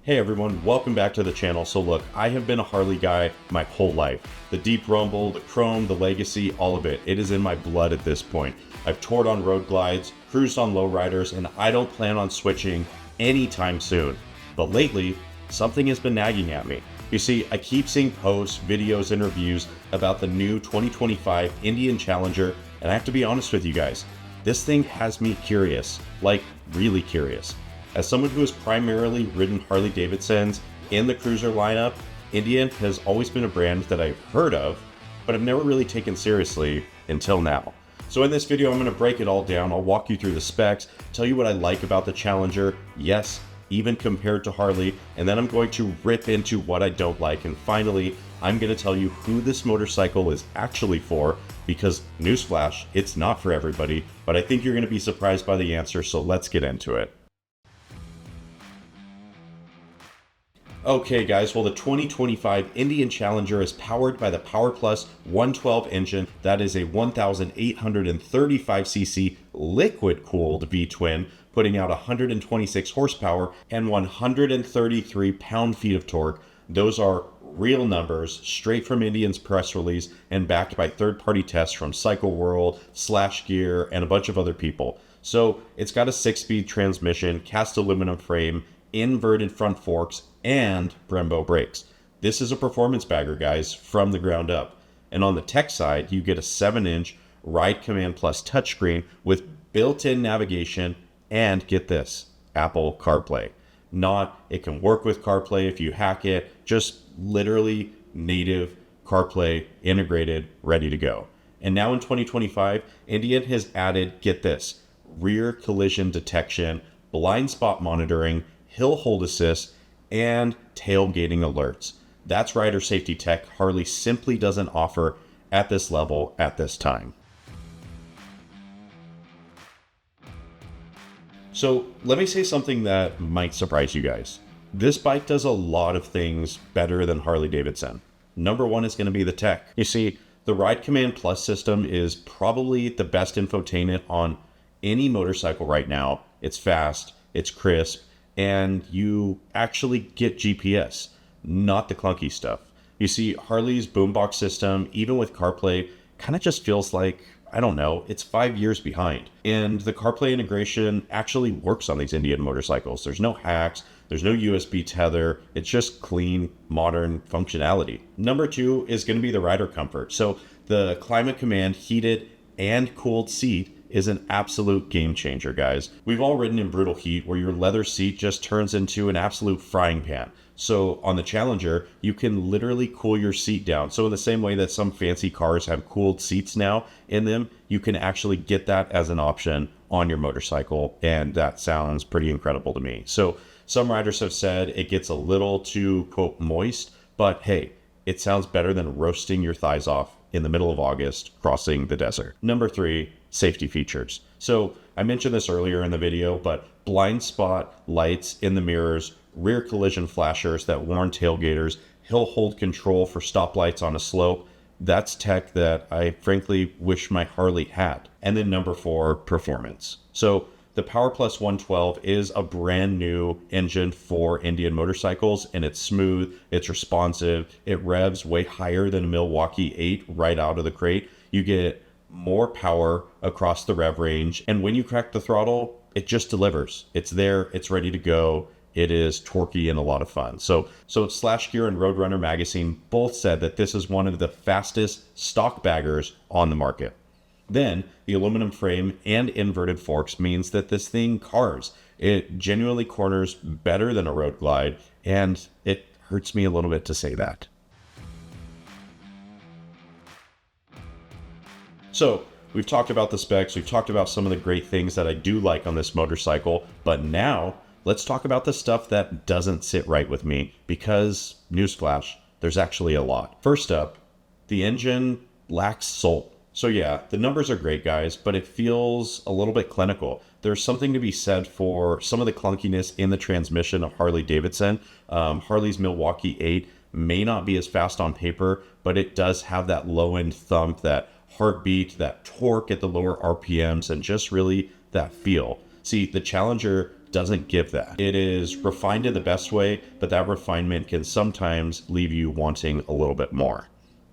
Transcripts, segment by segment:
Hey everyone, welcome back to the channel. So look, I have been a Harley guy my whole life. The Deep Rumble, the Chrome, the Legacy, all of it. It is in my blood at this point. I've toured on road glides, cruised on lowriders, and I don't plan on switching anytime soon. But lately, something has been nagging at me. You see, I keep seeing posts, videos, and reviews about the new 2025 Indian Challenger, and I have to be honest with you guys, this thing has me curious, like really curious. As someone who has primarily ridden Harley-Davidsons in the cruiser lineup, Indian has always been a brand that I've heard of, but I've never really taken seriously until now. So in this video, I'm going to break it all down. I'll walk you through the specs, tell you what I like about the Challenger, yes, even compared to Harley, and then I'm going to rip into what I don't like, and finally, I'm going to tell you who this motorcycle is actually for, because newsflash, it's not for everybody, but I think you're going to be surprised by the answer, so let's get into it. Okay guys, well the 2025 Indian Challenger is powered by the PowerPlus 112 engine. That is a 1,835cc liquid-cooled V-twin, putting out 126 horsepower and 133 pound-feet of torque. Those are real numbers, straight from Indian's press release and backed by third-party tests from Cycle World, Slash Gear, and a bunch of other people. So it's got a 6-speed transmission, cast aluminum frame, inverted front forks, and Brembo brakes. This is a performance bagger, guys, from the ground up. And on the tech side, you get a 7-inch Ride Command Plus touchscreen with built-in navigation and, get this, Apple CarPlay. Not, it can work with CarPlay if you hack it, just literally native CarPlay integrated, ready to go. And now in 2025, Indian has added, get this, rear collision detection, blind spot monitoring, hill hold assist, and tailgating alerts. That's rider safety tech Harley simply doesn't offer at this level at this time. So let me say something that might surprise you guys. This bike does a lot of things better than Harley-Davidson. Number one is going to be the tech. You see, the Ride Command Plus system is probably the best infotainment on any motorcycle right now. It's fast, it's crisp, and you actually get GPS, not the clunky stuff. You see, Harley's boombox system, even with CarPlay, kind of just feels like, I don't know, it's 5 years behind. And the CarPlay integration actually works on these Indian motorcycles. There's no hacks, there's no USB tether, it's just clean, modern functionality. Number two is going to be the rider comfort. So the Climate Command heated and cooled seat is an absolute game changer, guys. We've all ridden in brutal heat where your leather seat just turns into an absolute frying pan. So on the Challenger, you can literally cool your seat down. So in the same way that some fancy cars have cooled seats now in them, you can actually get that as an option on your motorcycle. And that sounds pretty incredible to me. So some riders have said it gets a little too, quote, moist, but hey, it sounds better than roasting your thighs off in the middle of August crossing the desert. Number three, safety features. So I mentioned this earlier in the video, but blind spot lights in the mirrors, rear collision flashers that warn tailgaters, hill hold control for stoplights on a slope. That's tech that I frankly wish my Harley had. And then number four, performance. So the PowerPlus 112 is a brand new engine for Indian motorcycles, and it's smooth, it's responsive, it revs way higher than a Milwaukee 8 right out of the crate. You get more power across the rev range, and when you crack the throttle, it just delivers. It's there, it's ready to go. It is torquey and a lot of fun. So Slash Gear and Roadrunner magazine both said that this is one of the fastest stock baggers on the market. Then the aluminum frame and inverted forks means that this thing cars. It genuinely corners better than a road glide, and it hurts me a little bit to say that. So we've talked about the specs, we've talked about some of the great things that I do like on this motorcycle, but now let's talk about the stuff that doesn't sit right with me, because, newsflash, there's actually a lot. First up, the engine lacks soul. So yeah, the numbers are great, guys, but it feels a little bit clinical. There's something to be said for some of the clunkiness in the transmission of Harley-Davidson. Harley's Milwaukee 8 may not be as fast on paper, but it does have that low-end thump, that heartbeat, that torque at the lower RPMs, and just really that feel. See, the Challenger doesn't give that. It is refined in the best way, but that refinement can sometimes leave you wanting a little bit more.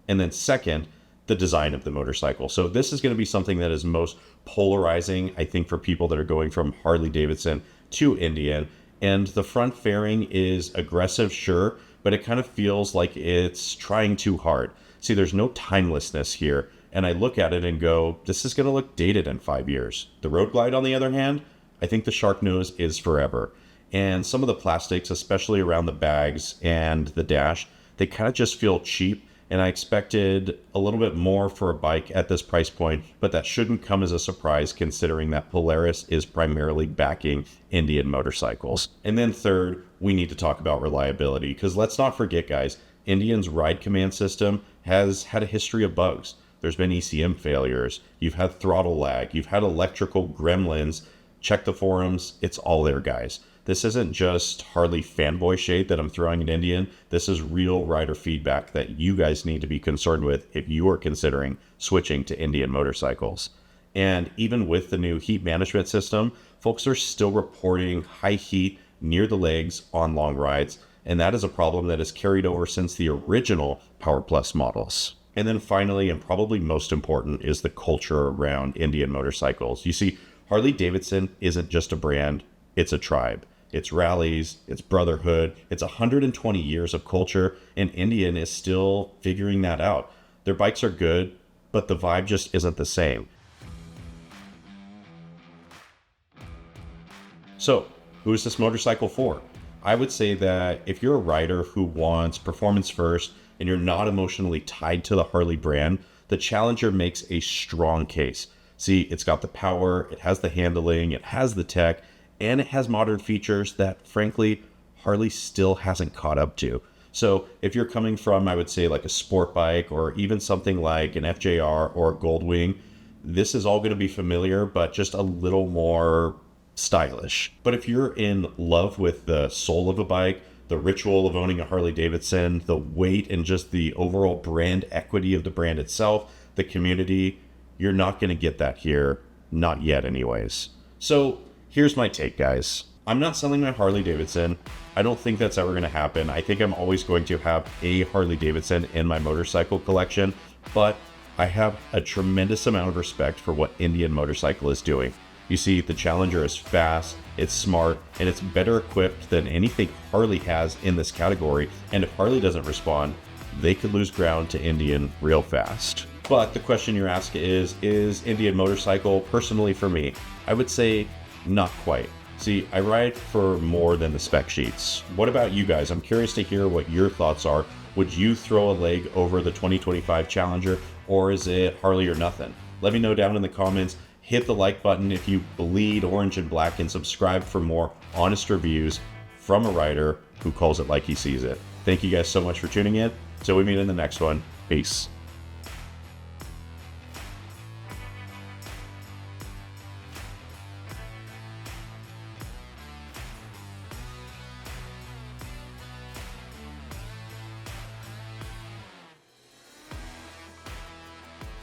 And then second, the design of the motorcycle. So this is going to be something that is most polarizing, I think, for people that are going from Harley-Davidson to Indian. And the front fairing is aggressive, sure, but it kind of feels like it's trying too hard. See, there's no timelessness here. And I look at it and go, this is going to look dated in 5 years. The Road Glide, on the other hand, I think the Shark Nose is forever. And some of the plastics, especially around the bags and the dash, they kind of just feel cheap. And I expected a little bit more for a bike at this price point, but that shouldn't come as a surprise considering that Polaris is primarily backing Indian motorcycles. And then third, we need to talk about reliability, because let's not forget, guys, Indian's ride command system has had a history of bugs. There's been ECM failures, you've had throttle lag, you've had electrical gremlins. Check the forums, it's all there, guys. This isn't just Harley fanboy shade that I'm throwing at Indian. This is real rider feedback that you guys need to be concerned with if you are considering switching to Indian motorcycles. And even with the new heat management system, folks are still reporting high heat near the legs on long rides. And that is a problem that has carried over since the original PowerPlus models. And then finally, and probably most important, is the culture around Indian motorcycles. You see, Harley-Davidson isn't just a brand, it's a tribe. It's rallies, it's brotherhood, it's 120 years of culture, and Indian is still figuring that out. Their bikes are good, but the vibe just isn't the same. So, who is this motorcycle for? I would say that if you're a rider who wants performance first and you're not emotionally tied to the Harley brand, the Challenger makes a strong case. See, it's got the power, it has the handling, it has the tech, and it has modern features that, frankly, Harley still hasn't caught up to. So if you're coming from, I would say, like a sport bike or even something like an FJR or a Goldwing, this is all going to be familiar, but just a little more stylish. But if you're in love with the soul of a bike, the ritual of owning a Harley-Davidson, the weight and just the overall brand equity of the brand itself, the community, you're not going to get that here. Not yet anyways. So here's my take, guys. I'm not selling my Harley-Davidson. I don't think that's ever going to happen. I think I'm always going to have a Harley-Davidson in my motorcycle collection, but I have a tremendous amount of respect for what Indian Motorcycle is doing. You see, the Challenger is fast, it's smart, and it's better equipped than anything Harley has in this category. And if Harley doesn't respond, they could lose ground to Indian real fast. But the question you're asking is Indian Motorcycle personally for me? I would say not quite. See, I ride for more than the spec sheets. What about you guys? I'm curious to hear what your thoughts are. Would you throw a leg over the 2025 Challenger, or is it Harley or nothing? Let me know down in the comments. Hit the like button if you bleed orange and black, and subscribe for more honest reviews from a rider who calls it like he sees it. Thank you guys so much for tuning in. Till we meet in the next one. Peace.